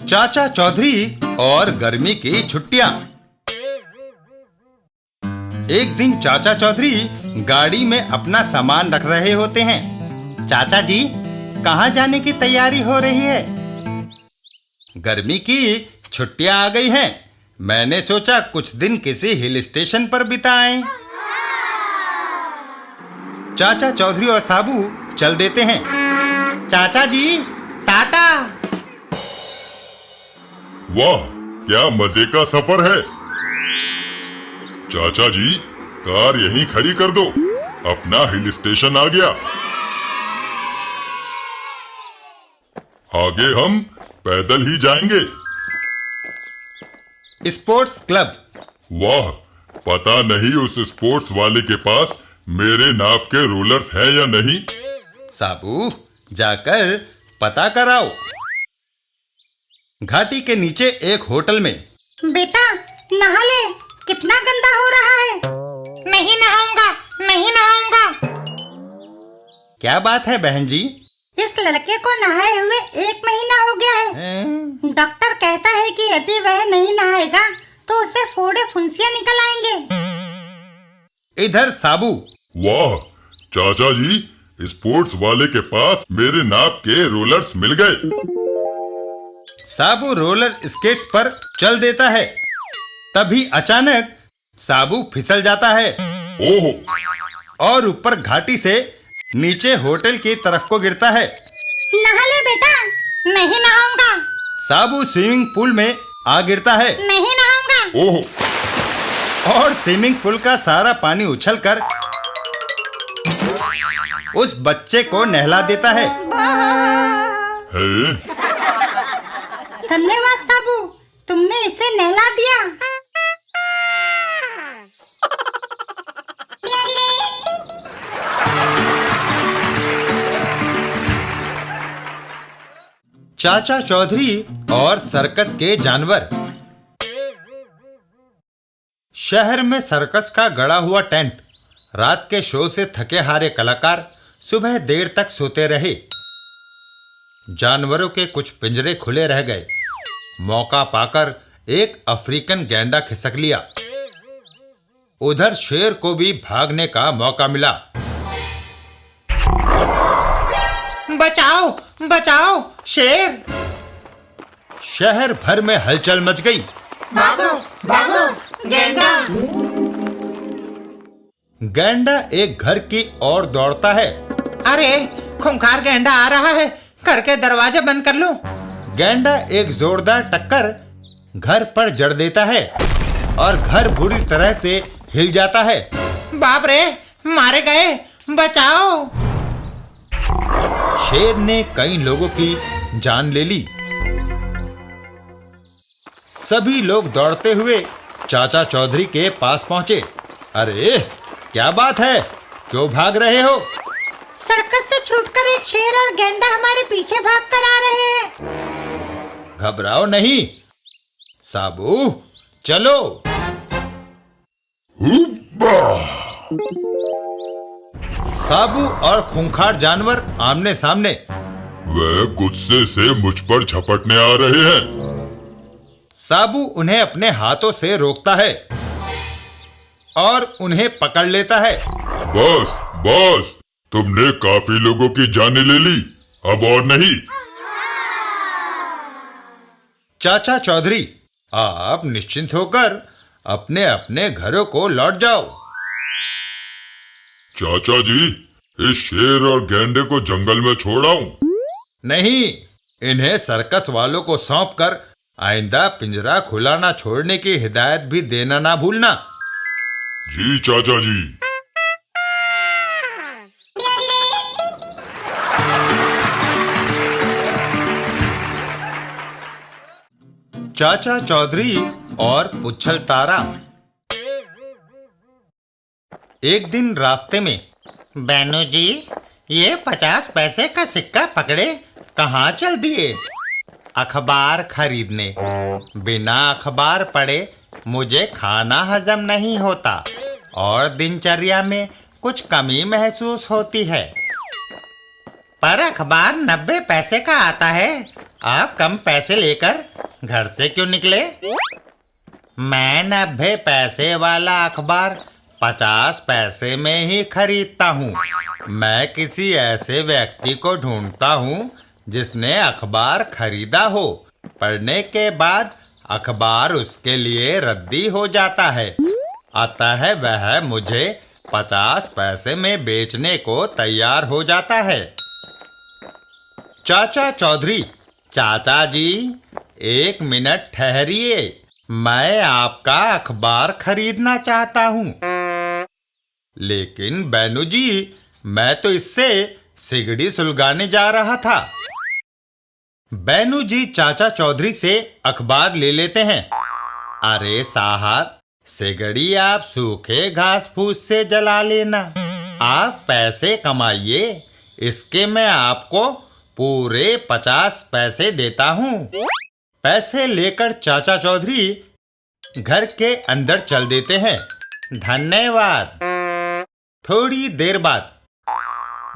चाचा चौधरी और गर्मी की छुट्टियां। एक दिन चाचा चौधरी गाड़ी में अपना सामान रख रहे होते हैं। चाचा जी, कहाँ जाने की तैयारी हो रही है? गर्मी की छुट्टियां आ गई हैं। मैंने सोचा कुछ दिन किसी हिल स्टेशन पर बिताएं। चाचा चौधरी और साबू चल देते हैं। चाचा जी, टाटा। वाह, क्या मजे का सफर है। चाचा जी, कार यहीं खड़ी कर दो, अपना हिल स्टेशन आ गया। आगे हम पैदल ही जाएंगे। Sports club. वाह, पता नहीं उस स्पोर्ट्स वाले के पास मेरे नाप के रोलर्स हैं या नहीं। साबू, जाकर पता कराओ। घाटी के नीचे एक होटल में। बेटा, नहा ले, कितना गंदा हो रहा है। नहीं नहाऊंगा, नहीं नहाऊंगा। क्या बात है बहन जी? इस लड़के को नहाए हुए 1 महीना हो गया है। डॉक्टर कहता है कि यदि वह नहीं नहाएगा तो उसे फोड़े फुंसियां निकल आएंगे। इधर साबू। वाह चाचा जी, स्पोर्ट्स वाले के पास मेरे नाप के रोलर्स मिल गए। साबू रोलर स्केट्स पर चल देता है। तभी अचानक साबू फिसल जाता है। ओहो! और ऊपर घाटी से नीचे होटल की तरफ को गिरता है। नहा ले बेटा। नहीं नहाऊंगा। साबू स्विमिंग पूल में आ गिरता है। नहीं नहाऊंगा। ओहो! और स्विमिंग पूल का सारा पानी उछलकर उस बच्चे को नहला देता है। है? धन्यवाद साबू, तुमने इसे नहला दिया। चाचा चौधरी और सर्कस के जानवर। शहर में सर्कस का गड़ा हुआ टेंट। रात के शो से थके हारे कलाकार सुबह देर तक सोते रहे। जानवरों के कुछ पिंजरे खुले रह गए। मौका पाकर एक अफ्रीकन गैंडा खिसक लिया। उधर शेर को भी भागने का मौका मिला। बचाओ, बचाओ, शेर! शहर भर में हलचल मच गई। भागो, भागो, गैंडा! गैंडा एक घर की ओर दौड़ता है। अरे, खूंखार गैंडा आ रहा है, घर के दरवाजे बंद कर लो। गैंडा एक जोरदार टक्कर घर पर जड़ देता है और घर बुरी तरह से हिल जाता है। बाप रे, मारे गए, बचाओ! शेर ने कई लोगों की जान ले ली। सभी लोग दौड़ते हुए चाचा चौधरी के पास पहुंचे। अरे, क्या बात है? क्यों भाग रहे हो? सर्कस से छूटकर एक शेर और गैंडा हमारे पीछे भागकर आ रहे हैं। घबराओ नहीं, साबू, चलो। साबू और खूंखार जानवर आमने सामने। वह गुस्से से मुझ पर झपटने आ रहे हैं। साबू उन्हें अपने हाथों से रोकता है और उन्हें पकड़ लेता है। बस, बस, तुमने काफी लोगों की जानें ले ली, अब और नहीं। चाचा चौधरी, आप निश्चिंत होकर अपने अपने घरों को लौट जाओ। चाचा जी, इस शेर और गैंडे को जंगल में छोड़ आऊं? नहीं, इन्हें सर्कस वालों को सौंपकर आइंदा पिंजरा खुला ना छोड़ने की हिदायत भी देना ना भूलना। जी चाचा जी। चाचा चौधरी और पुच्छल तारा। एक दिन रास्ते में। बैनू जी, ये 50 पैसे का सिक्का पकड़े कहाँ चल दिए? अखबार खरीदने। बिना अखबार पढ़े मुझे खाना हजम नहीं होता और दिनचर्या में कुछ कमी महसूस होती है। पर अखबार 90 पैसे का आता है। आप कम पैसे लेकर घर से क्यों निकले? मैं 90 पैसे वाला अखबार 50 पैसे में ही खरीदता हूँ। मैं किसी ऐसे व्यक्ति को ढूंढता हूँ जिसने अखबार खरीदा हो। पढ़ने के बाद अखबार उसके लिए रद्दी हो जाता है, अतः वह मुझे 50 पैसे में बेचने को तैयार हो जाता है। चाचा चौधरी, चाचा जी 1 मिनट ठहरिए, मैं आपका अखबार खरीदना चाहता हूँ। लेकिन बैनू जी, मैं तो इससे सिगड़ी सुलगाने जा रहा था। बैनू जी चाचा चौधरी से अखबार ले लेते हैं। अरे साहब, सिगड़ी आप सूखे घास फूस से जला लेना, आप पैसे कमाइए, इसके मैं आपको पूरे 50 पैसे देता हूँ। पैसे लेकर चाचा चौधरी घर के अंदर चल देते हैं। धन्यवाद। थोड़ी देर बाद,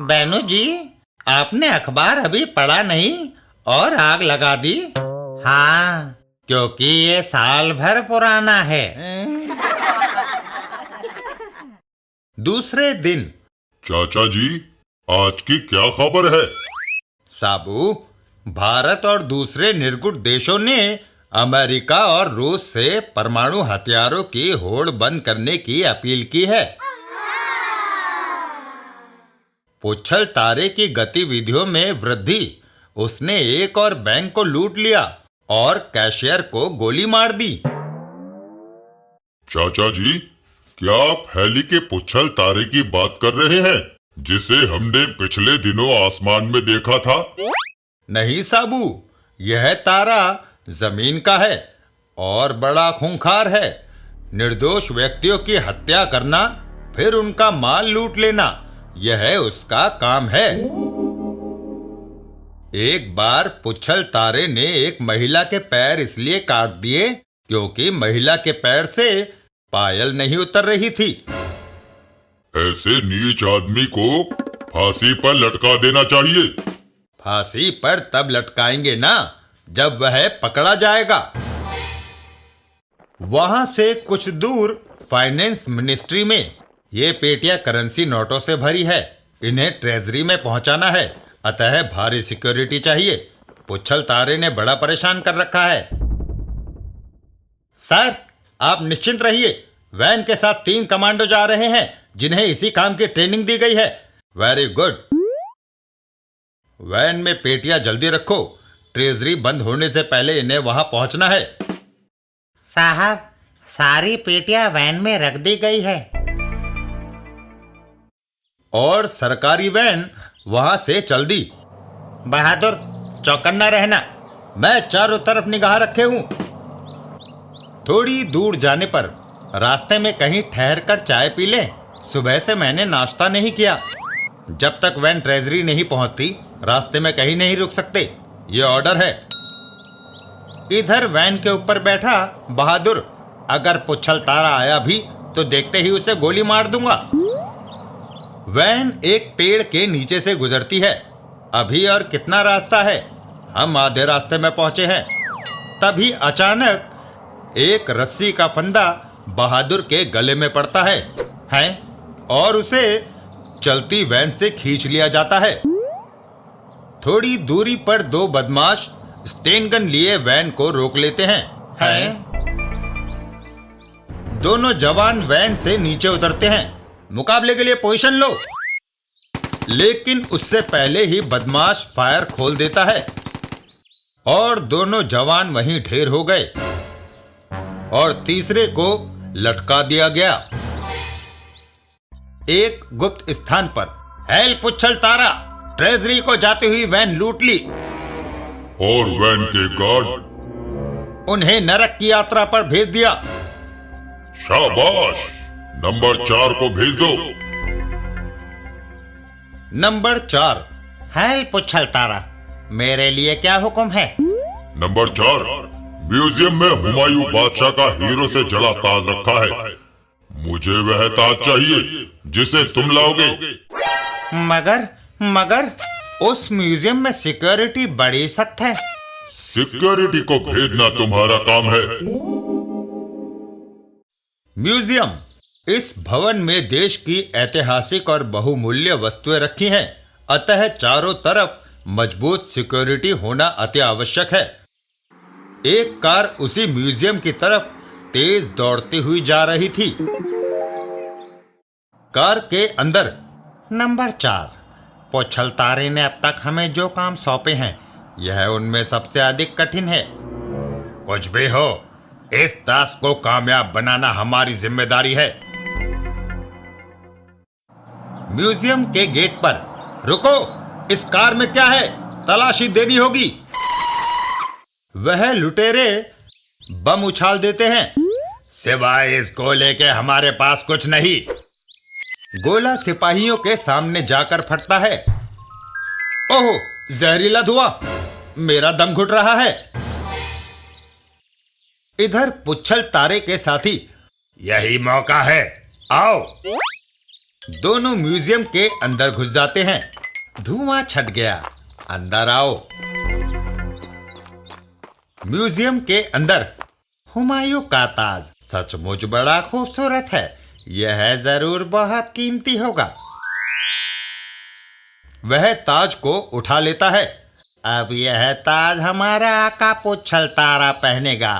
बैनू जी, आपने अखबार अभी पढ़ा नहीं और आग लगा दी? हाँ, क्योंकि ये साल भर पुराना है। दूसरे दिन, चाचा जी, आज की क्या खबर है? साबू, भारत और दूसरे निर्गुण देशों ने अमेरिका और रूस से परमाणु हथियारों की होड़ बंद करने की अपील की है। पुच्छल तारे की गतिविधियों में वृद्धि, उसने एक और बैंक को लूट लिया और कैशियर को गोली मार दी। चाचा जी, क्या आप हैली के पुच्छल तारे की बात कर रहे हैं, जिसे हमने पिछले दिनों आसमान में देखा था? नहीं साबू, यह तारा जमीन का है और बड़ा खूंखार है। निर्दोष व्यक्तियों की हत्या करना, फिर उनका माल लूट लेना, यह उसका काम है। एक बार पुच्छल तारे ने एक महिला के पैर इसलिए काट दिए क्योंकि महिला के पैर से पायल नहीं उतर रही थी। ऐसे नीच आदमी को फांसी पर लटका देना चाहिए। फांसी पर तब लटकाएंगे ना जब वह पकड़ा जाएगा। वहां से कुछ दूर फाइनेंस मिनिस्ट्री में ये पेटियां करेंसी नोटों से भरी है। इन्हें ट्रेजरी में पहुंचाना है, अतः भारी सिक्योरिटी चाहिए। पुच्छल तारे ने बड़ा परेशान कर रखा है। सर, आप निश्चिंत रहिए, वैन के साथ 3 कमांडो जा रहे हैं जिन्हें इसी काम की ट्रेनिंग दी गई है। Very good. वैन में पेटियां जल्दी रखो, ट्रेजरी बंद होने से पहले इन्हें वहां पहुंचना है। साहब, सारी पेटियां वैन में रख दी गई है। और सरकारी वैन वहां से चल दी। बहादुर, चौकन्ना रहना, मैं चारों तरफ निगाह रखे हूं। थोड़ी दूर जाने पर रास्ते में कहीं ठहर कर चाय पी लें। सुबह से मैंने नाश्ता नहीं किया। जब तक वैन ट्रेजरी नहीं पहुंचती, रास्ते में कहीं नहीं रुक सकते, ये ऑर्डर है। इधर वैन के ऊपर बैठा बहादुर, अगर पुच्छल तारा आया भी तो देखते ही उसे गोली मार दूंगा। वैन एक पेड़ के नीचे से गुजरती है। अभी और कितना रास्ता है, हम आधे रास्ते में पहुंचे हैं। तभी अचानक एक रस्सी का फंदा बहादुर के गले में पड़ता है और उसे चलती वैन से खींच लिया जाता है। थोड़ी दूरी पर 2 बदमाश स्टेन गन लिए वैन को रोक लेते हैं। दोनों जवान वैन से नीचे उतरते हैं। मुकाबले के लिए पोजीशन लो। लेकिन उससे पहले ही बदमाश फायर खोल देता है और दोनों जवान वहीं ढेर हो गए और तीसरे को लटका दिया गया। एक गुप्त स्थान पर हैल पुच्छल तारा ट्रेजरी को जाती हुई वैन लूट ली और वैन के गार्ड उन्हें नरक की यात्रा पर भेज दिया। शाबाश, नंबर 4 को भेज दो। नंबर 4। हैल पुच्छल तारा, मेरे लिए क्या हुक्म है? नंबर 4, म्यूजियम में हुमायूं बादशाह का हीरो से जला ताज रखा है। मुझे वह ताज चाहिए जिसे तुम लाओगे। मगर उस म्यूजियम में सिक्योरिटी बड़ी सख्त है। सिक्योरिटी को भेजना तुम्हारा काम है। म्यूजियम, इस भवन में देश की ऐतिहासिक और बहुमूल्य वस्तुएं रखी हैं, अतः चारों तरफ मजबूत सिक्योरिटी होना अति आवश्यक है। एक कार उसी म्यूजियम की तरफ तेज दौड़ती हुई जा रही थी। कार के अंदर नंबर 4, पोछलतारे ने अब तक हमें जो काम सौंपे हैं, यह उनमें सबसे अधिक कठिन है। कुछ भी हो, इस टास्क को कामयाब बनाना हमारी जिम्मेदारी है। म्यूजियम के गेट पर, रुको, इस कार में क्या है? तलाशी देनी होगी। वह लुटेरे बम उछाल देते हैं। सिवाय इस गोले के हमारे पास कुछ नहीं। गोला सिपाहियों के सामने जाकर फटता है। ओह, जहरीला धुआं, मेरा दम घुट रहा है। इधर पुच्छल तारे के साथी, यही मौका है, आओ। दोनों म्यूजियम के अंदर घुस जाते हैं। धुआं छट गया, अंदर आओ। म्यूजियम के अंदर हुमायूं का ताज सचमुच बड़ा खूबसूरत है। यह जरूर बहुत कीमती होगा। वह ताज को उठा लेता है। अब यह ताज हमारा आका पुच्छल तारा पहनेगा।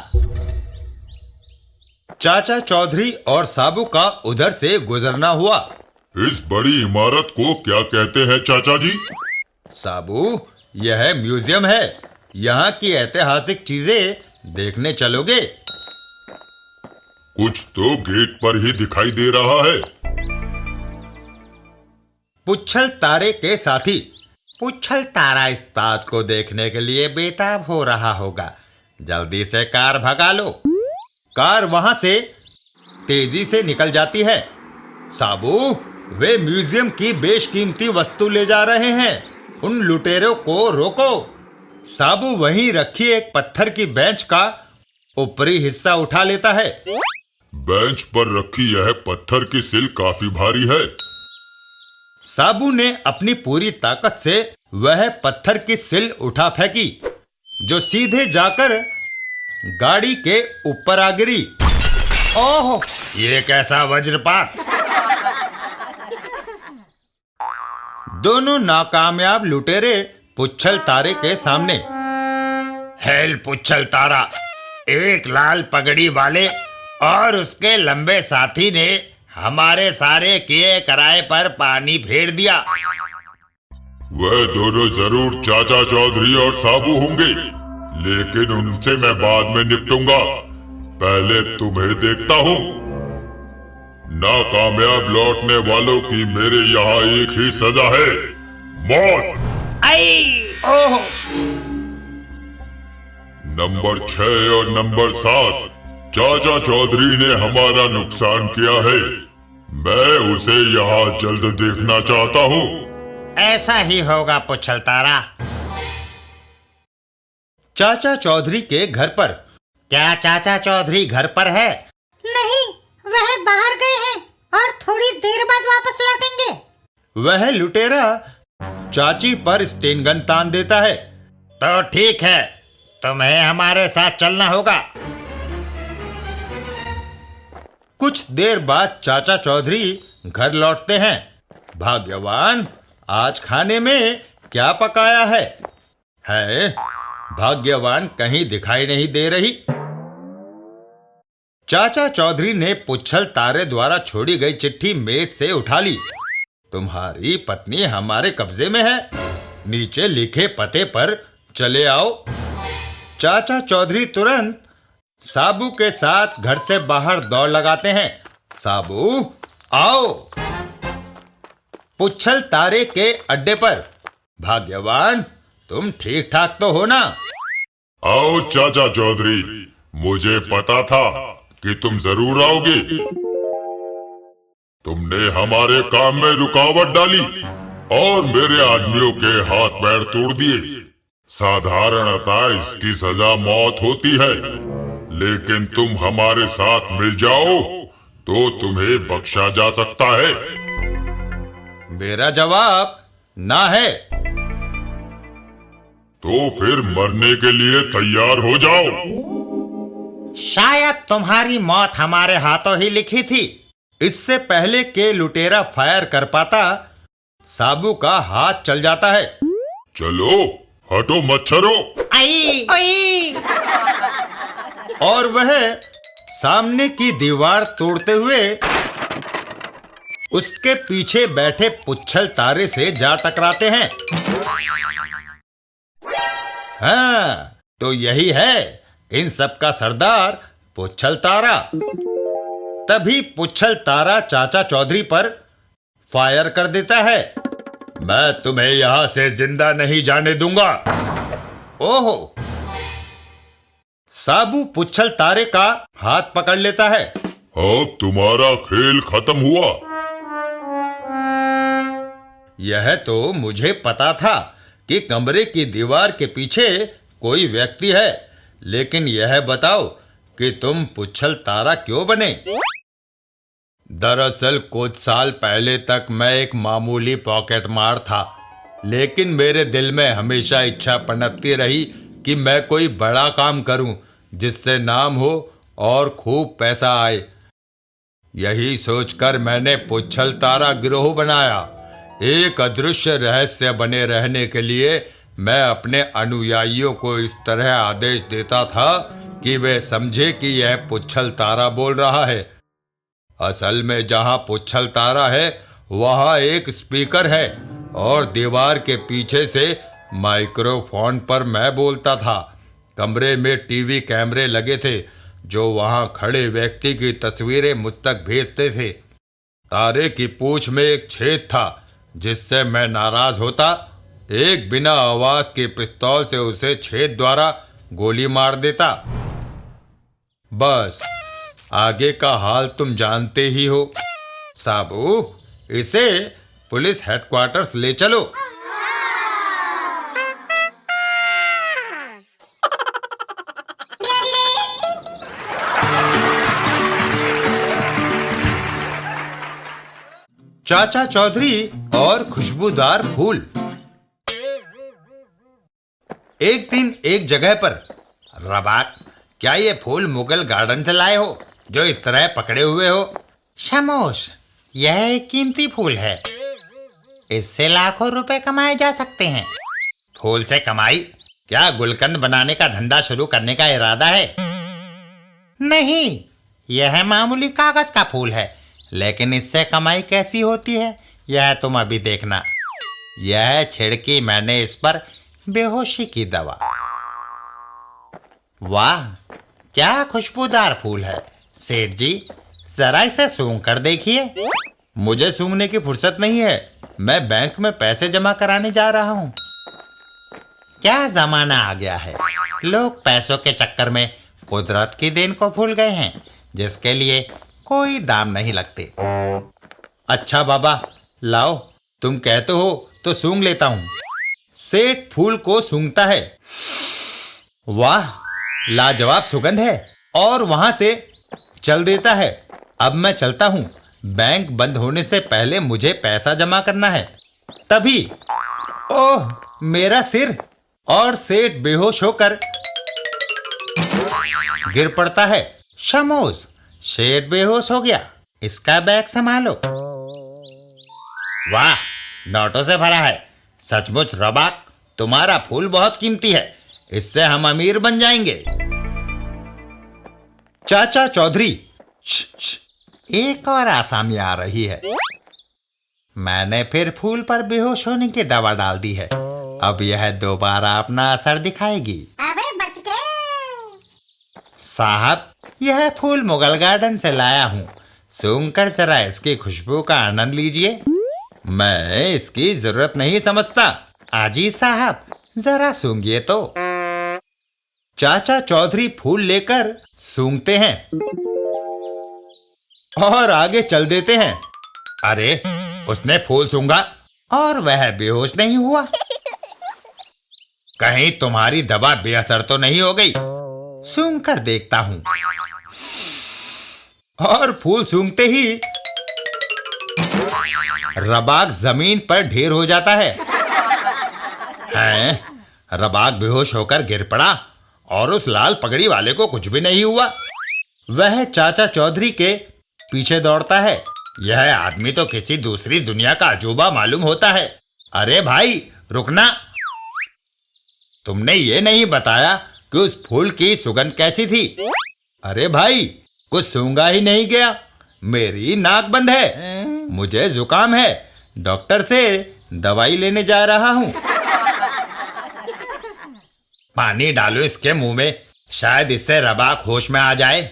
चाचा चौधरी और साबू का उधर से गुजरना हुआ। इस बड़ी इमारत को क्या कहते हैं चाचा जी? साबू, यह म्यूजियम है। यहाँ की ऐतिहासिक चीजें देखने चलोगे? कुछ तो गेट पर ही दिखाई दे रहा है। पुच्छल तारे के साथी, पुच्छल तारा इस ताज को देखने के लिए बेताब हो रहा होगा। जल्दी से कार भगा लो। कार वहां से तेजी से निकल जाती है। साबू, वे म्यूजियम की बेशकीमती वस्तु ले जा रहे हैं। उन लुटेरों को रोको। साबू वहीं रखी एक पत्थर की बेंच का ऊपरी हिस्सा उठा लेता है। बेंच पर रखी यह पत्थर की सिल काफी भारी है। साबू ने अपनी पूरी ताकत से वह पत्थर की सिल उठा फेंकी, जो सीधे जाकर गाड़ी के ऊपर आ गिरी। ओह, ये कैसा वज्रपात! दोनों नाकामयाब लुटेरे पुच्छल तारे के सामने। हेल पुच्छल तारा, एक लाल पगड़ी वाले और उसके लंबे साथी ने हमारे सारे किए कराए पर पानी फेर दिया। वह दोनों जरूर चाचा चौधरी और साबू होंगे, लेकिन उनसे मैं बाद में निपटूंगा। पहले तुम्हें देखता हूँ। नाकामयाब लौटने वालों की मेरे यहाँ एक ही सजा है, मौत। ओह! नंबर 6 और नंबर 7 चाचा चौधरी ने हमारा नुकसान किया है। मैं उसे यहाँ जल्द देखना चाहता हूँ। ऐसा ही होगा पुच्छल तारा। चाचा चौधरी के घर पर। क्या चाचा चौधरी घर पर है? नहीं, वह बाहर गए हैं और थोड़ी देर बाद वापस लौटेंगे। वह लुटेरा चाची पर स्टेन गन तान देता है। तो ठीक है, तुम्हें हमारे साथ चलना होगा। कुछ देर बाद चाचा चौधरी घर लौटते हैं। भाग्यवान, आज खाने में क्या पकाया है? भाग्यवान कहीं दिखाई नहीं दे रही। चाचा चौधरी ने पुच्छल तारे द्वारा छोड़ी गई चिट्ठी मेज से उठा ली। तुम्हारी पत्नी हमारे कब्जे में है। नीचे लिखे पते पर चले आओ। चाचा चौधरी तुरंत साबू के साथ घर से बाहर दौड़ लगाते हैं। साबू, आओ। पुच्छल तारे के अड्डे पर। भाग्यवान, तुम ठीक ठाक तो हो ना? आओ चाचा चौधरी, मुझे पता था कि तुम जरूर आओगे। तुमने हमारे काम में रुकावट डाली और मेरे आदमियों के हाथ पैर तोड़ दिए। साधारणतः इसकी सजा मौत होती है, लेकिन तुम हमारे साथ मिल जाओ तो तुम्हें बख्शा जा सकता है। मेरा जवाब ना है। तो फिर मरने के लिए तैयार हो जाओ। शायद तुम्हारी मौत हमारे हाथों ही लिखी थी। इससे पहले के लुटेरा फायर कर पाता, साबू का हाथ चल जाता है। चलो हटो मच्छरों। आई, आई। और वह सामने की दीवार तोड़ते हुए उसके पीछे बैठे पुच्छल तारे से जा टकराते हैं। हाँ, तो यही है इन सब का सरदार पुच्छल तारा। तभी पुच्छल तारा चाचा चौधरी पर फायर कर देता है। मैं तुम्हें यहां से जिंदा नहीं जाने दूंगा। ओहो! साबू पुच्छल तारे का हाथ पकड़ लेता है। अब तुम्हारा खेल खत्म हुआ। यह तो मुझे पता था कि कमरे की दीवार के पीछे कोई व्यक्ति है, लेकिन यह बताओ कि तुम पुच्छल तारा क्यों बने? दरअसल कुछ साल पहले तक मैं एक मामूली पॉकेट मार था, लेकिन मेरे दिल में हमेशा इच्छा पनपती रही कि मैं कोई बड़ा काम करूं जिससे नाम हो और खूब पैसा आए। यही सोचकर मैंने पुच्छल तारा गिरोह बनाया। एक अदृश्य रहस्य बने रहने के लिए मैं अपने अनुयायियों को इस तरह आदेश देता था कि वे समझे कि यह पुच्छल तारा बोल रहा है। असल में जहां पुच्छल तारा है वहां एक स्पीकर है और दीवार के पीछे से माइक्रोफोन पर मैं बोलता था। कमरे में टीवी कैमरे लगे थे जो वहां खड़े व्यक्ति की तस्वीरें मुझ तक भेजते थे। तारे की पूंछ में एक छेद था जिससे मैं नाराज होता एक बिना आवाज के पिस्तौल से उसे छेद द्वारा गोली मार देता। बस आगे का हाल तुम जानते ही हो। साबू, इसे पुलिस हेडक्वार्टर्स ले चलो। चाचा चौधरी और खुशबूदार फूल। एक दिन एक जगह पर, रबाक, क्या ये फूल मुगल गार्डन से लाए हो जो इस तरह पकड़े हुए हो? खामोश, यह एक कीमती फूल है। इससे लाखों रुपए कमाए जा सकते हैं। फूल से कमाई? क्या गुलकंद बनाने का धंधा शुरू करने का इरादा है? नहीं, यह मामूली कागज का फूल है, लेकिन इससे कमाई कैसी होती है यह तुम अभी देखना। यह छिड़की मैंने इस पर बेहोशी की दवा। वाह, क्या खुशबूदार फूल है। सेठ जी, जरा इसे सूंघ कर देखिए। मुझे सूंघने की फुर्सत नहीं है, मैं बैंक में पैसे जमा कराने जा रहा हूँ। क्या जमाना आ गया है, लोग पैसों के चक्कर में कुदरत की देन को भूल गए हैं जिसके लिए कोई दाम नहीं लगते। अच्छा बाबा, लाओ, तुम कहते हो तो सूंघ लेता हूँ। सेठ फूल को सूंघता है। वाह, लाजवाब सुगंध है और वहां से चल देता है। अब मैं चलता हूँ, बैंक बंद होने से पहले मुझे पैसा जमा करना है। तभी ओह, मेरा सिर! और सेठ बेहोश होकर गिर पड़ता है। शामोश, सेठ बेहोश हो गया, इसका बैग संभालो। वाह, नोटों से भरा है। सचमुच रबाक, तुम्हारा फूल बहुत कीमती है, इससे हम अमीर बन जाएंगे। चाचा चौधरी, एक और आसामी आ रही है। मैंने फिर फूल पर बेहोश होने की दवा डाल दी है। अब यह दोबारा अपना असर दिखाएगी। अबे बच गए। साहब, यह फूल मुगल गार्डन से लाया हूँ, सूंघ कर जरा इसकी खुशबू का आनंद लीजिए। मैं इसकी जरूरत नहीं समझता। आजी साहब, जरा सूंघिए तो। चाचा चौधरी फूल लेकर सूंघते हैं और आगे चल देते हैं। अरे, उसने फूल सूंघा और वह बेहोश नहीं हुआ। कहीं तुम्हारी दवा बेअसर तो नहीं हो गई? सूंघ कर देखता हूँ। और फूल सूंघते ही रबाक जमीन पर ढेर हो जाता है। हैं? रबाक बेहोश होकर गिर पड़ा और उस लाल पगड़ी वाले को कुछ भी नहीं हुआ। वह चाचा चौधरी के पीछे दौड़ता है। यह आदमी तो किसी दूसरी दुनिया का अजूबा मालूम होता है। अरे भाई रुकना, तुमने ये नहीं बताया कि उस फूल की सुगंध कैसी थी। अरे भाई कुछ सूंघा ही नहीं गया, मेरी नाक बंद है, मुझे जुकाम है, डॉक्टर से दवाई लेने जा रहा हूं। पानी डालो इसके मुंह में, शायद इससे रबाक होश में आ जाए।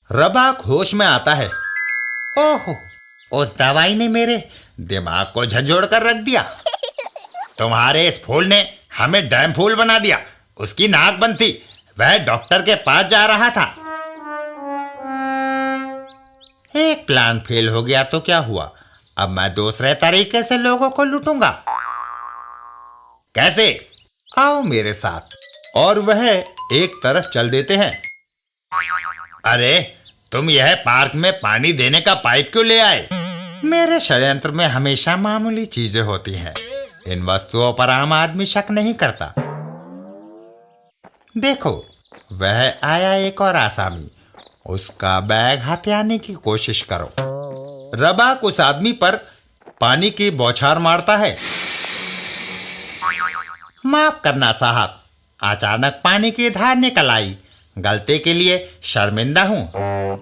रबाक होश में आता है। ओहो, उस दवाई ने मेरे दिमाग को झंझोड़ कर रख दिया। तुम्हारे इस फूल ने हमें डैम फूल बना दिया। उसकी नाक बंद थी, वह डॉक्टर के पास जा रहा था। एक प्लान फेल हो गया तो क्या हुआ, अब मैं दूसरे तरीके से लोगों को लूटूंगा। कैसे? आओ मेरे साथ। और वह एक तरफ चल देते हैं। अरे तुम यह पार्क में पानी देने का पाइप क्यों ले आए? मेरे षड्यंत्र में हमेशा मामूली चीजें होती हैं, इन वस्तुओं पर आम आदमी शक नहीं करता। देखो वह आया एक और आसामी, उसका बैग हथियाने की कोशिश करो। रबाक उस आदमी पर पानी की बौछार मारता है। माफ करना साहब, अचानक पानी की धार निकल आई, गलती के लिए शर्मिंदा हूं।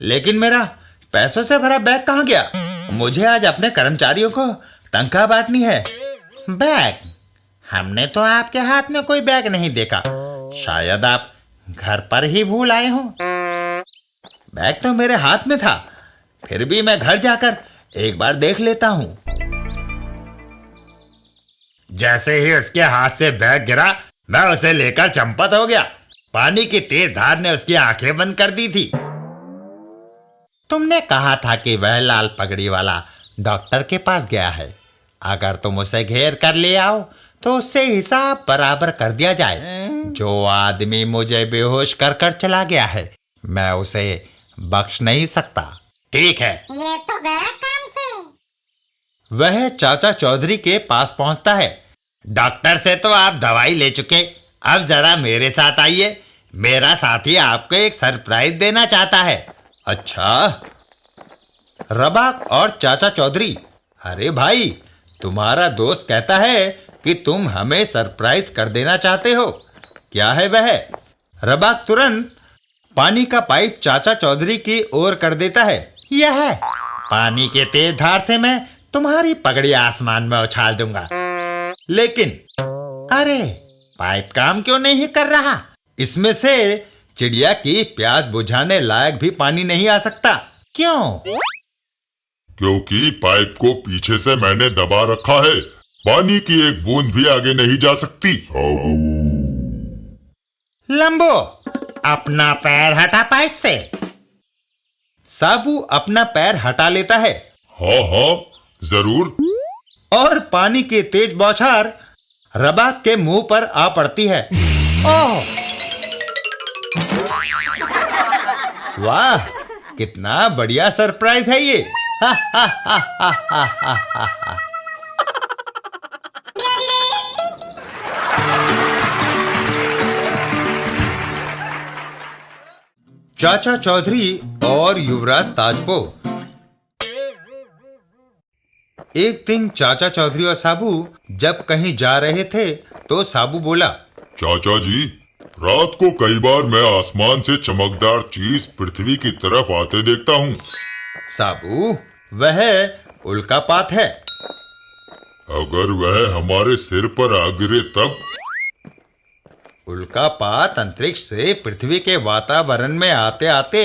लेकिन मेरा पैसों से भरा बैग कहां गया? मुझे आज अपने कर्मचारियों को तनख्वाह बांटनी है। बैग? हमने तो आपके हाथ में कोई बैग नहीं देखा, शायद आप घर पर ही भूल आए हो। बैग तो मेरे हाथ में था, फिर भी मैं घर जाकर एक बार देख लेता हूं। जैसे ही उसके हाथ से बैग गिरा, मैं उसे लेकर चंपत हो गया। पानी की तेज धार ने उसकी आंखें बंद कर दी थी। तुमने कहा था कि वह लाल पगड़ी वाला डॉक्टर के पास गया है। अगर तुम उसे घेर कर ले आओ तो उससे हिसाब बराबर कर दिया जाए। जो आदमी मुझे बेहोश कर कर चला गया है, मैं उसे बख्श नहीं सकता। ठीक है। ये तो गया काम से। वह चाचा चौधरी के पास पहुंचता है। डॉक्टर से तो आप दवाई ले चुके, अब जरा मेरे साथ आइए, मेरा साथी आपको एक सरप्राइज देना चाहता है। अच्छा? रबाक और चाचा चौधरी, अरे भाई तुम्हारा दोस्त कहता है कि तुम हमें सरप्राइज कर देना चाहते हो, क्या है वह? रबाक तुरंत पानी का पाइप चाचा चौधरी की ओर कर देता है। यह है, पानी के तेज धार से मैं तुम्हारी पगड़ी आसमान में उछाल दूंगा। लेकिन अरे पाइप काम क्यों नहीं कर रहा? इसमें से चिड़िया की प्यास बुझाने लायक भी पानी नहीं आ सकता। क्यों? क्योंकि पाइप को पीछे से मैंने दबा रखा है, पानी की एक बूंद भी आगे नहीं जा सकती। लंबो, अपना पैर हटा पाइप से। साबू अपना पैर हटा लेता है। हाँ हाँ जरूर। और पानी की तेज बौछार रबाक के मुंह पर आ पड़ती है। ओह वाह, कितना बढ़िया सरप्राइज है ये। हा हा हा हा हा हा हा। चाचा चौधरी और युवराज ताजपो। एक दिन चाचा चौधरी और साबू जब कहीं जा रहे थे तो साबू बोला, चाचा जी, रात को कई बार मैं आसमान से चमकदार चीज पृथ्वी की तरफ आते देखता हूँ। साबू, वह उल्कापात है। अगर वह हमारे सिर पर आ गिरे तब? उल्कापात अंतरिक्ष से पृथ्वी के वातावरण में आते आते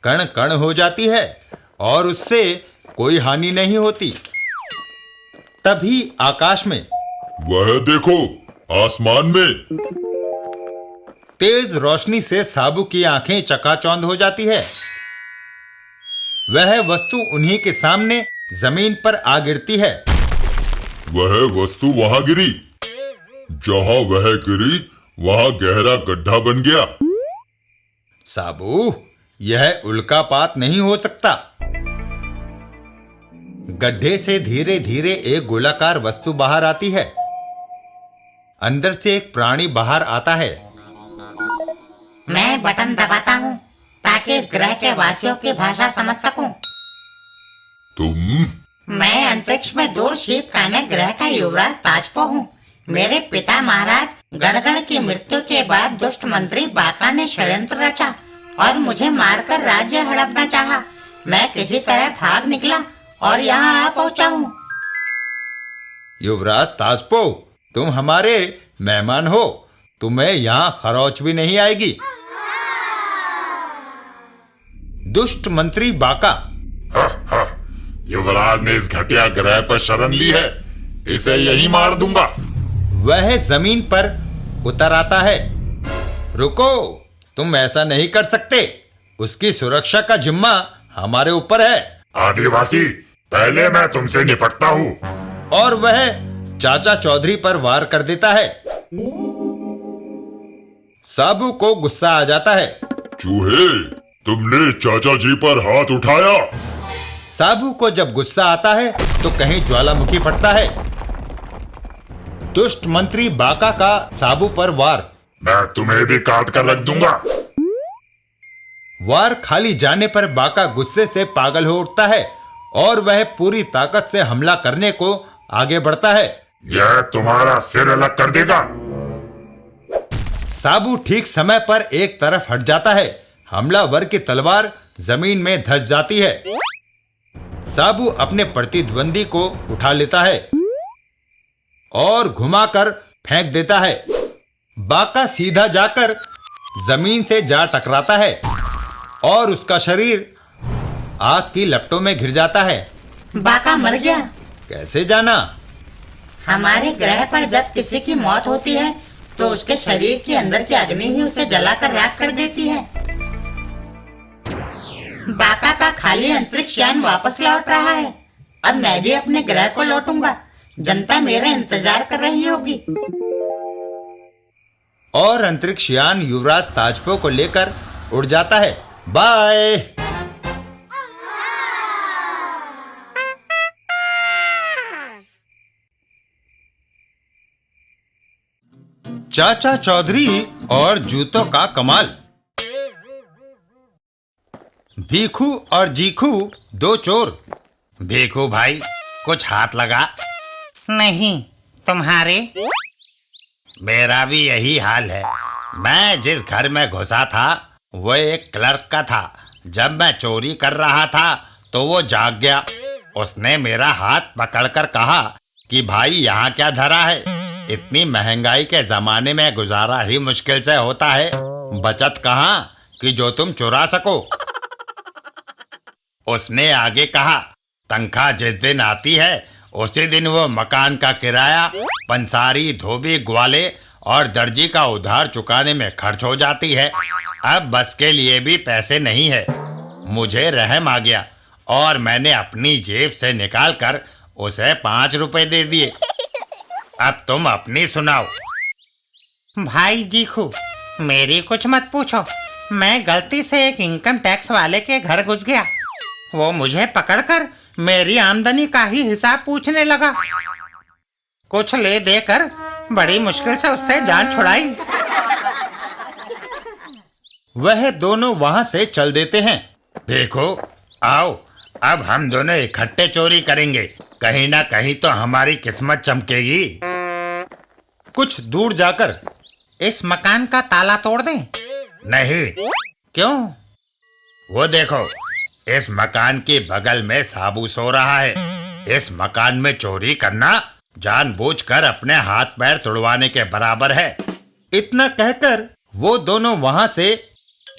कण कण हो जाती है और उससे कोई हानि नहीं होती। तभी आकाश में, वह देखो, आसमान में। तेज रोशनी से साबू की आंखें चकाचौंध हो जाती है। वह वस्तु उन्हीं के सामने जमीन पर आ गिरती है। वह वस्तु वहां गिरी, जहां वह गिरी वहां गहरा गड्ढा बन गया। साबू, यह उल्कापात नहीं हो सकता। गड्ढे से धीरे धीरे एक गोलाकार वस्तु बाहर आती है। अंदर से एक प्राणी बाहर आता है। मैं बटन दबाता हूँ ताकि इस ग्रह के वासियों की भाषा समझ सकूं। तुम? मैं अंतरिक्ष में दूर शीतकाने ग्रह का युवराज ताजपो हूँ। मेरे पिता महाराज गणगण की मृत्यु के बाद दुष्ट मंत्री बाका ने षड्यंत्र रचा और मुझे मारकर राज्य हड़पना चाहा। मैं किसी तरह भाग निकला और यहाँ आ पहुँचा हूँ। युवराज ताजपो, तुम हमारे मेहमान हो, तुम्हें यहाँ खरोच भी नहीं आएगी। दुष्ट मंत्री बाका। युवराज ने इस घटिया ग्रह पर शरण ली है, इसे यही मार दूंगा। वह जमीन पर उतर आता है। रुको, तुम ऐसा नहीं कर सकते, उसकी सुरक्षा का जिम्मा हमारे ऊपर है। आदिवासी, पहले मैं तुमसे निपटता हूँ। और वह चाचा चौधरी पर वार कर देता है। साबू को गुस्सा आ जाता है। चूहे, तुमने चाचा जी पर हाथ उठाया। साबू को जब गुस्सा आता है तो कहीं ज्वालामुखी फटता है। दुष्ट मंत्री बाका का साबू पर वार। मैं तुम्हें भी काट कर रख दूंगा। वार खाली जाने पर बाका गुस्से से पागल हो उठता है और वह पूरी ताकत से हमला करने को आगे बढ़ता है। यह तुम्हारा सिर अलग कर देगा। साबू ठीक समय पर एक तरफ हट जाता है। हमलावर की तलवार जमीन में धंस जाती है। साबू अपने प्रतिद्वंदी को उठा लेता है और घुमाकर फेंक देता है। बाका सीधा जाकर जमीन से जा टकराता है और उसका शरीर आग की लपटों में घिर जाता है। बाका मर गया। कैसे जाना? हमारे ग्रह पर जब किसी की मौत होती है तो उसके शरीर के अंदर की अग्नि ही उसे जलाकर राख कर देती है। बाका का खाली अंतरिक्ष यान वापस लौट रहा है। अब मैं भी अपने ग्रह को लौटूंगा। जनता मेरा इंतजार कर रही होगी। और अंतरिक्ष यान युवराज ताजपो को लेकर उड़ जाता है। बाय। चाचा चौधरी और जूतों का कमाल। भीखू और जीखू दो चोर। भीखू भाई, कुछ हाथ लगा। नहीं, तुम्हारे? मेरा भी यही हाल है। मैं जिस घर में घुसा था वो एक क्लर्क का था। जब मैं चोरी कर रहा था तो वो जाग गया। उसने मेरा हाथ पकड़कर कहा कि भाई यहाँ क्या धरा है? इतनी महंगाई के जमाने में गुजारा ही मुश्किल से होता है। बचत कहाँ कि जो तुम चुरा सको। उसने आगे कहा, तनख्वाह जिस दिन आती है उसी दिन वो मकान का किराया, पंसारी, धोबी, ग्वाले और दर्जी का उधार चुकाने में खर्च हो जाती है। अब बस के लिए भी पैसे नहीं है। मुझे रहम आ गया और मैंने अपनी जेब से निकालकर उसे 5 रुपए दे दिए। अब तुम अपनी सुनाओ। भाई जीखू, मेरी कुछ मत पूछो। मैं गलती से एक इनकम टैक्स वाले के घर घुस गया। वो मुझे पकड़कर मेरी आमदनी का ही हिसाब पूछने लगा। कुछ ले देकर बड़ी मुश्किल से उससे जान छुड़ाई। वह दोनों वहां से चल देते हैं। देखो, आओ, अब हम दोनों इकट्ठे चोरी करेंगे। कहीं ना कहीं तो हमारी किस्मत चमकेगी। कुछ दूर जाकर, इस मकान का ताला तोड़ दें? नहीं। क्यों? वो देखो, इस मकान के बगल में साबू सो रहा है। इस मकान में चोरी करना जानबूझकर अपने हाथ पैर तुड़वाने के बराबर है। इतना कहकर वो दोनों वहां से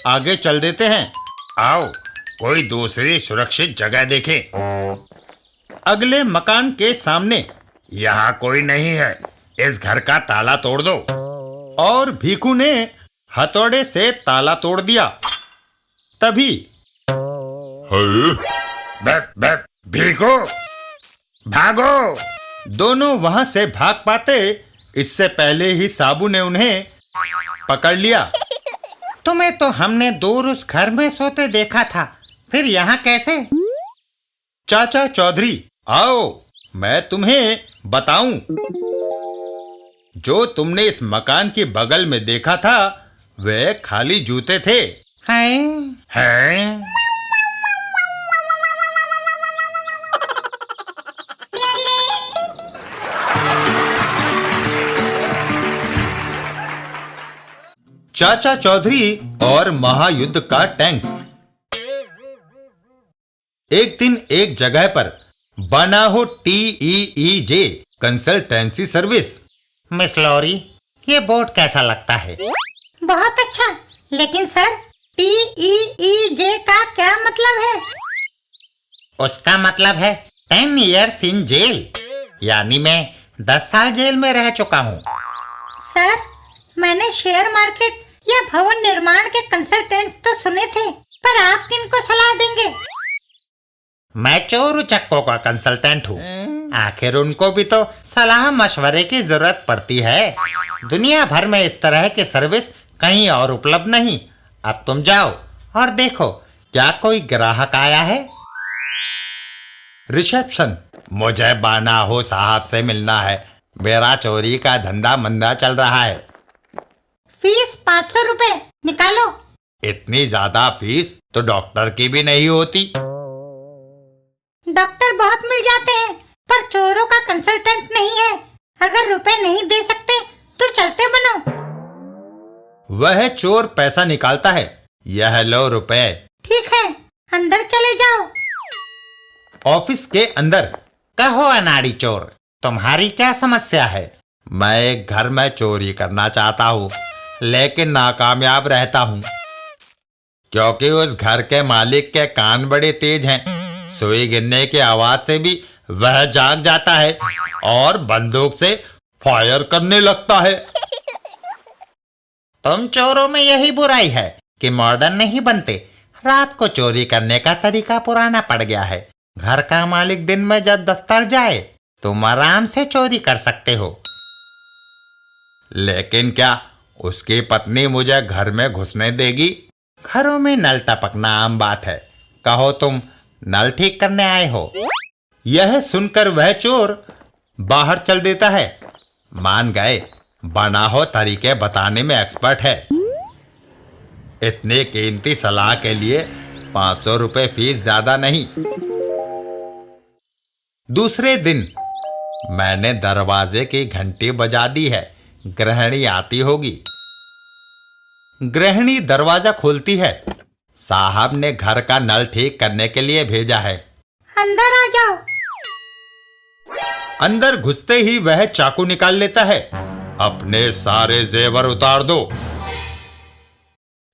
आगे चल देते हैं। आओ, कोई दूसरी सुरक्षित जगह देखें। अगले मकान के सामने, यहाँ कोई नहीं है, इस घर का ताला तोड़ दो। और भीखू ने हथौड़े से ताला तोड़ दिया। तभी भीखू, भागो! दोनों वहां से भाग पाते इससे पहले ही साबू ने उन्हें पकड़ लिया। तुम्हें तो हमने दूर उस घर में सोते देखा था, फिर यहाँ कैसे? चाचा चौधरी, आओ, मैं तुम्हें बताऊं। जो तुमने इस मकान के बगल में देखा था वे खाली जूते थे। हैं? चाचा चौधरी और महायुद्ध का टैंक। एक दिन एक जगह पर बना हो TEEJ consultancy service. Miss Lori, ये बोर्ड कैसा लगता है? बहुत अच्छा, लेकिन सर TEEJ का क्या मतलब है? उसका मतलब है 10 years in जेल, यानी मैं 10 साल जेल में रह चुका हूँ। सर, मैंने शेयर मार्केट या भवन निर्माण के कंसल्टेंट्स तो सुने थे, पर आप किनको सलाह देंगे? मैं चोर उचक्कों का कंसल्टेंट हूँ। आखिर उनको भी तो सलाह मशवरे की जरूरत पड़ती है। दुनिया भर में इस तरह की सर्विस कहीं और उपलब्ध नहीं। अब तुम जाओ और देखो क्या कोई ग्राहक आया है। रिसेप्शन। मुझे बाना हो साहब से मिलना है। मेरा चोरी का धंधा मंदा चल रहा है। फीस 500 रुपए, निकालो। इतनी ज्यादा फीस तो डॉक्टर की भी नहीं होती। डॉक्टर बहुत मिल जाते हैं, पर चोरों का कंसल्टेंट नहीं है। अगर रुपए नहीं दे सकते तो चलते बनो। वह चोर पैसा निकालता है। यह लो रुपए। ठीक है, अंदर चले जाओ। ऑफिस के अंदर। कहो अनाड़ी चोर, तुम्हारी क्या समस्या है? मैं एक घर में चोरी करना चाहता हूँ, लेकिन नाकामयाब रहता हूँ, क्योंकि उस घर के मालिक के कान बड़े तेज हैं। सुई गिरने की आवाज से भी वह जाग जाता है और बंदूक से फायर करने लगता है। तुम चोरों में यही बुराई है कि मॉडर्न नहीं बनते। रात को चोरी करने का तरीका पुराना पड़ गया है। घर का मालिक दिन में जब दफ्तर जाए तुम आराम से चोरी कर सकते हो। लेकिन क्या उसकी पत्नी मुझे घर में घुसने देगी? घरों में नल टपकना आम बात है। कहो तुम नल ठीक करने आए हो। यह सुनकर वह चोर बाहर चल देता है। मान गए, बना हो तरीके बताने में एक्सपर्ट है। इतनी कीमती सलाह के लिए 500 रुपए फीस ज्यादा नहीं। दूसरे दिन मैंने दरवाजे की घंटी बजा दी है। गृहिणी आती होगी। गृहिणी दरवाजा खोलती है। साहब ने घर का नल ठीक करने के लिए भेजा है। अंदर आ जाओ। अंदर घुसते ही वह चाकू निकाल लेता है। अपने सारे जेवर उतार दो।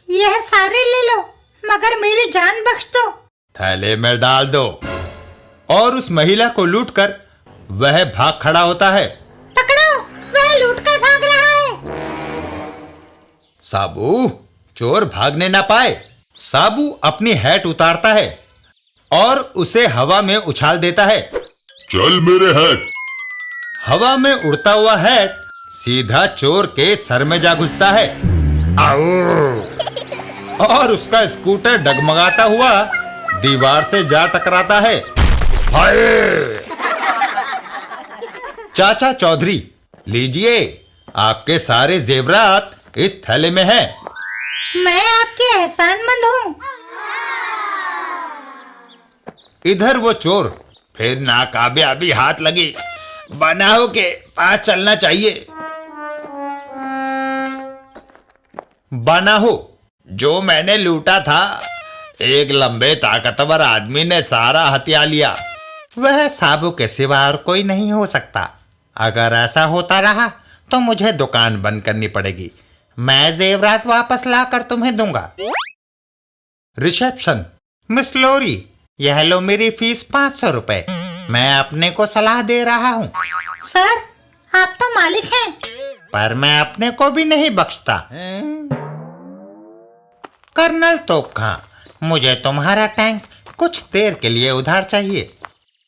यह सारे ले लो, मगर मेरी जान बख्श दो। थैले में डाल दो। और उस महिला को लूटकर वह भाग खड़ा होता है। पकड़ो, वह लूट कर भाग रहा है। साबू, चोर भागने ना पाए। साबू अपनी हैट उतारता है और उसे हवा में उछाल देता है। चल मेरे हैट। हवा में उड़ता हुआ हैट सीधा चोर के सर में जा घुसता है। आओ! और उसका स्कूटर डगमगाता हुआ दीवार से जा टकराता है। हाय! चाचा चौधरी, लीजिए, आपके सारे जेवरात इस थैले में हैं। मैं आपकी एहसानमंद हूँ। इधर वो चोर फिर नाकामयाबी हाथ लगी। बनाओ के पास चलना चाहिए। बनाहो जो मैंने लूटा था, एक लंबे ताकतवर आदमी ने सारा हथिया लिया। वह साबू के सिवा और कोई नहीं हो सकता। अगर ऐसा होता रहा तो मुझे दुकान बंद करनी पड़ेगी। मैं जेवरात वापस लाकर तुम्हें दूंगा। रिसेप्शन। मिस लोरी, यह लो मेरी फीस 500 रुपए। मैं अपने को सलाह दे रहा हूँ। सर, आप तो मालिक हैं। पर मैं अपने को भी नहीं बख्शता। कर्नल तोप खां, मुझे तुम्हारा टैंक कुछ देर के लिए उधार चाहिए।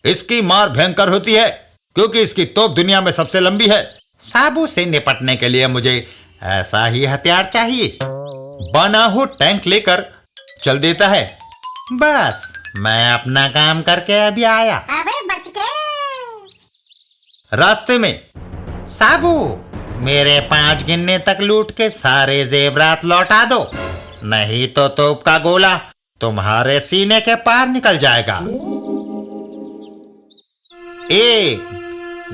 इसकी मार भयंकर होती है, क्योंकि इसकी तोप दुनिया में सबसे लंबी है। साबू से निपटने के लिए मुझे ऐसा ही हथियार चाहिए। बनाहो टैंक लेकर चल देता है। बस मैं अपना काम करके अभी आया। अबे बच गए। रास्ते में साबू, मेरे 5 गिनने तक लूट के सारे जेवरात लौटा दो, नहीं तो तोप का गोला तुम्हारे सीने के पार निकल जाएगा। 1,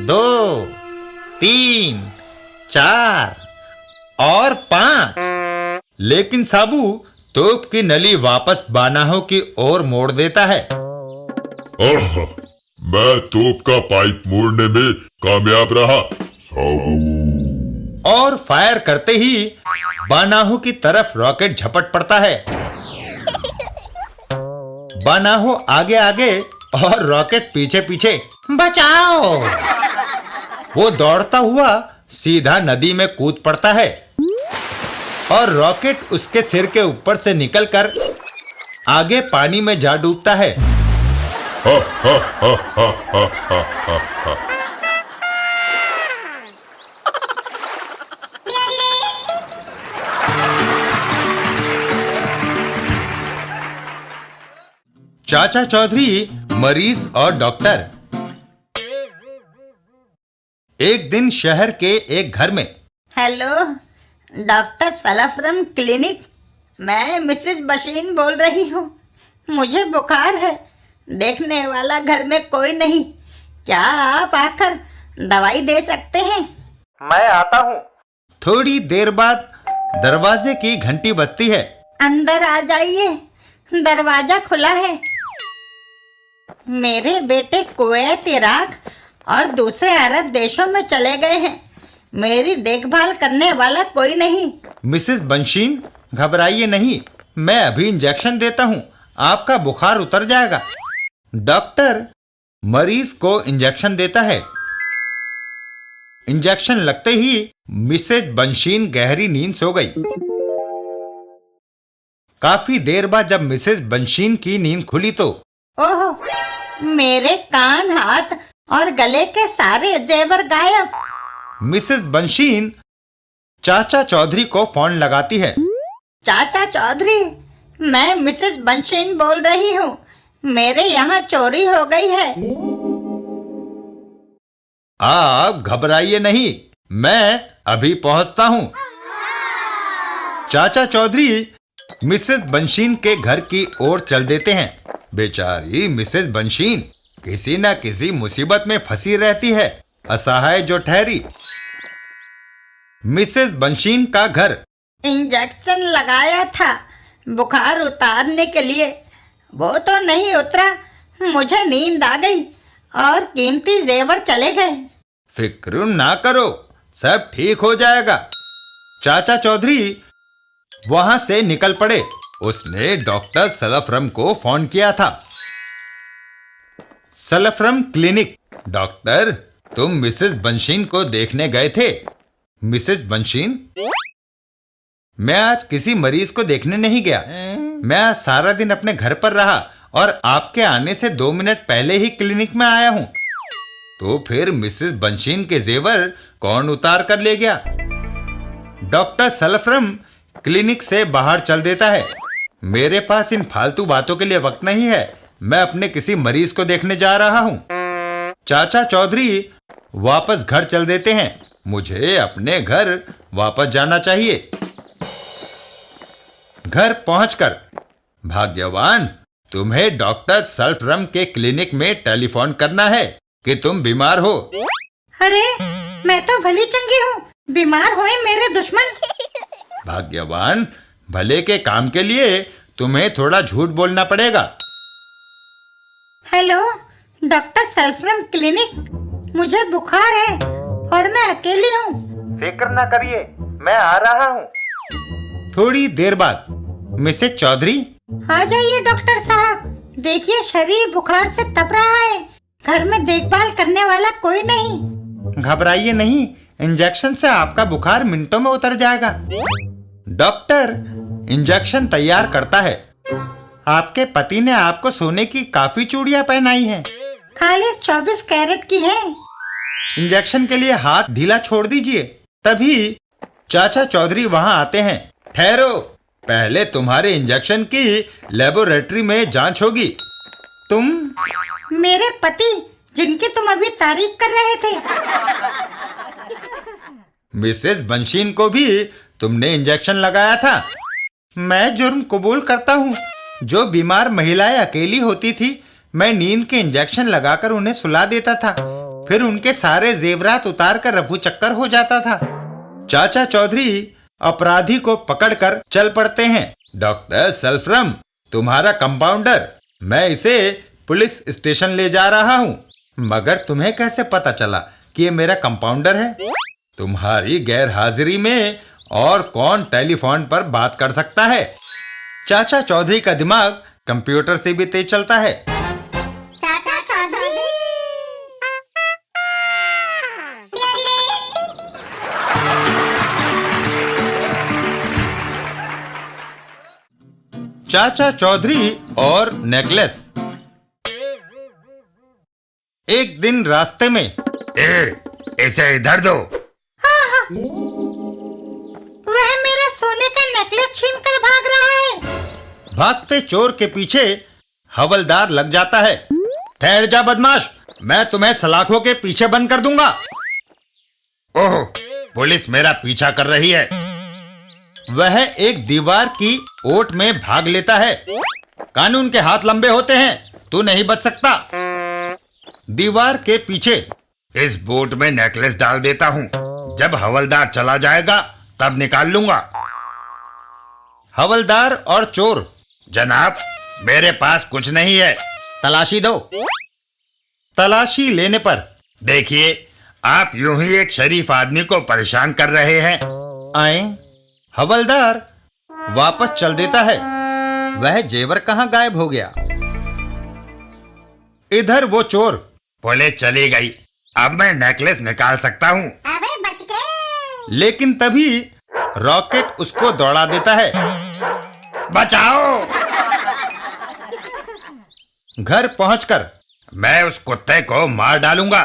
2, 3, 4 और 5। लेकिन साबू तोप की नली वापस बानाहों की ओर मोड़ देता है। आह, मैं तोप का पाइप मोड़ने में कामयाब रहा। और फायर करते ही बानाहो की तरफ रॉकेट झपट पड़ता है। बानाहो आगे आगे और रॉकेट पीछे पीछे। बचाओ! वो दौड़ता हुआ सीधा नदी में कूद पड़ता है और रॉकेट उसके सिर के ऊपर से निकलकर आगे पानी में जा डूबता है। हा, हा, हा, हा, हा, हा, हा, हा। चाचा चौधरी, मरीज और डॉक्टर। एक दिन शहर के एक घर में। हेलो, डॉक्टर सलफरम क्लिनिक। मैं मिसेज बशीन बोल रही हूँ। मुझे बुखार है, देखने वाला घर में कोई नहीं। क्या आप आकर दवाई दे सकते हैं? मैं आता हूँ। थोड़ी देर बाद दरवाजे की घंटी बजती है। अंदर आ जाइए, दरवाजा खुला है। मेरे बेटे कुवैत, इराक और दूसरे अरब देशों में चले गए हैं। मेरी देखभाल करने वाला कोई नहीं। मिसेस बंशीन, घबराइए नहीं, मैं अभी इंजेक्शन देता हूँ, आपका बुखार उतर जाएगा। डॉक्टर मरीज को इंजेक्शन देता है। इंजेक्शन लगते ही मिसेज बंशीन गहरी नींद सो गई। काफी देर बाद जब मिसेज बंशीन की नींद खुली तो ओह, मेरे कान, हाथ और गले के सारे जेवर गायब। मिसेस बंशीन चाचा चौधरी को फोन लगाती है। चाचा चौधरी, मैं मिसेस बंशीन बोल रही हूँ। मेरे यहाँ चोरी हो गई है। आप घबराइए नहीं, मैं अभी पहुंचता हूँ। चाचा चौधरी मिसेस बंशीन के घर की ओर चल देते हैं। बेचारी मिसेस बंशीन किसी न किसी मुसीबत में फंसी रहती है, असहाय जो ठहरी। मिसेस बंशीन का घर। इंजेक्शन लगाया था बुखार उतारने के लिए, वो तो नहीं उतरा। मुझे नींद आ गई और कीमती जेवर चले गए। फिक्र ना करो, सब ठीक हो जाएगा। चाचा चौधरी वहां से निकल पड़े। उसने डॉक्टर सलफरम को फोन किया था। सलफरम क्लिनिक। डॉक्टर, तुम मिसेस बंशीन को देखने गए थे? मिसेस बंशीन, मैं आज किसी मरीज को देखने नहीं गया। मैं आज सारा दिन अपने घर पर रहा और आपके आने से 2 मिनट पहले ही क्लिनिक में आया हूं। तो फिर मिसेस बंशीन के जेवर कौन उतार कर ले गया? डॉक्टर सलफरम क्लिनिक से बाहर चल देता है। मेरे पास इन फालतू बातों के लिए वक्त नहीं है, मैं अपने किसी मरीज को देखने जा रहा हूं। चाचा चौधरी वापस घर चल देते हैं। मुझे अपने घर वापस जाना चाहिए। घर पहुंचकर, भाग्यवान, तुम्हें डॉक्टर सलफरम के क्लिनिक में टेलीफोन करना है कि तुम बीमार हो। अरे, मैं तो भली चंगी हूँ, बीमार हुए मेरे दुश्मन। भाग्यवान, भले के काम के लिए तुम्हें थोड़ा झूठ बोलना पड़ेगा। हेलो, डॉक्टर सल्फरम क्लिनिक। मुझे बुखार है और मैं अकेली हूँ। फिक्र ना करिए, मैं आ रहा हूँ। थोड़ी देर बाद मिसेस चौधरी। आ जाइए डॉक्टर साहब, देखिए शरीर बुखार से तप रहा है। घर में देखभाल करने वाला कोई नहीं। घबराइए नहीं, इंजेक्शन से आपका बुखार मिनटों में उतर जाएगा। डॉक्टर इंजेक्शन तैयार करता है। आपके पति ने आपको सोने की काफी चूड़ियां पहनाई हैं। खालिस 24 कैरेट की है। इंजेक्शन के लिए हाथ ढीला छोड़ दीजिए। तभी चाचा चौधरी वहां आते हैं। ठहरो, पहले तुम्हारे इंजेक्शन की लेबोरेटरी में जांच होगी। तुम? मेरे पति, जिनकी तुम अभी तारीफ कर रहे थे। मिसेस बंशीन को भी तुमने इंजेक्शन लगाया था। मैं जुर्म कबूल करता हूँ। जो बीमार महिलाएं अकेली होती थी, मैं नींद के इंजेक्शन लगाकर उन्हें सुला देता था, फिर उनके सारे जेवरात उतार कर रफू चक्कर हो जाता था। चाचा चौधरी अपराधी को पकड़कर चल पड़ते हैं। डॉक्टर सल्फ्रम, तुम्हारा कंपाउंडर, मैं इसे पुलिस स्टेशन ले जा रहा हूँ। मगर तुम्हें कैसे पता चला कि ये मेरा कंपाउंडर है? तुम्हारी गैर हाजिरी में और कौन टेलीफोन पर बात कर सकता है? चाचा चौधरी का दिमाग कंप्यूटर से भी तेज चलता है। चाचा चौधरी। चाचा चौधरी और नेकलेस। एक दिन रास्ते में, इसे इधर दो। वह मेरा सोने का नेकलेस छीन कर भाग रहा है। भागते चोर के पीछे हवलदार लग जाता है। ठहर जा बदमाश, मैं तुम्हें सलाखों के पीछे बंद कर दूंगा। ओह, पुलिस मेरा पीछा कर रही है। वह एक दीवार की ओट में भाग लेता है। कानून के हाथ लंबे होते हैं, तू नहीं बच सकता। दीवार के पीछे, इस बोट में नेकलेस डाल देता हूँ, जब हवलदार चला जाएगा तब निकाल लूंगा। हवलदार और चोर, जनाब, मेरे पास कुछ नहीं है, तलाशी दो। तलाशी लेने पर, देखिए, आप यूं ही एक शरीफ आदमी को परेशान कर रहे हैं। आए। हवलदार वापस चल देता है। वह जेवर कहाँ गायब हो गया? इधर वो चोर, पुलिस चली गई, अब मैं नेकलेस निकाल सकता हूँ। अबे बच गए। लेकिन तभी रॉकेट उसको दौड़ा देता है। बचाओ! घर पहुंचकर मैं उस कुत्ते को मार डालूंगा,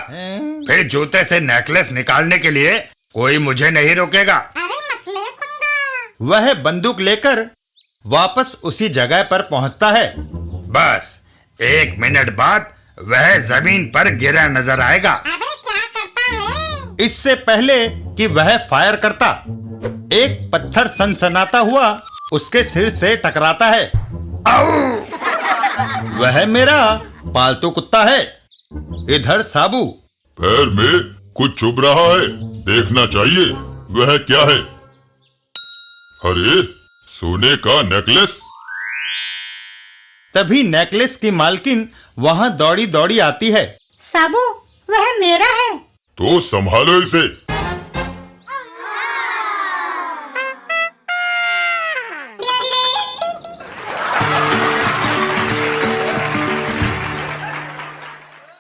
फिर जूते से नेकलेस निकालने के लिए कोई मुझे नहीं रोकेगा। अरे मत ले पंगा। वह बंदूक लेकर वापस उसी जगह पर पहुंचता है। बस 1 मिनट बाद वह जमीन पर गिरा नजर आएगा। अबे क्या करता है? इससे पहले कि वह फायर करता, एक पत्थर सनसनाता हुआ उसके सिर से टकराता है। वह मेरा पालतू कुत्ता है। इधर साबू, पैर में कुछ चुभ रहा है, देखना चाहिए वह क्या है। अरे, सोने का नेकलेस। तभी नेकलेस की मालकिन वहां दौड़ी दौड़ी आती है। साबू, वह मेरा है। तो संभालो इसे।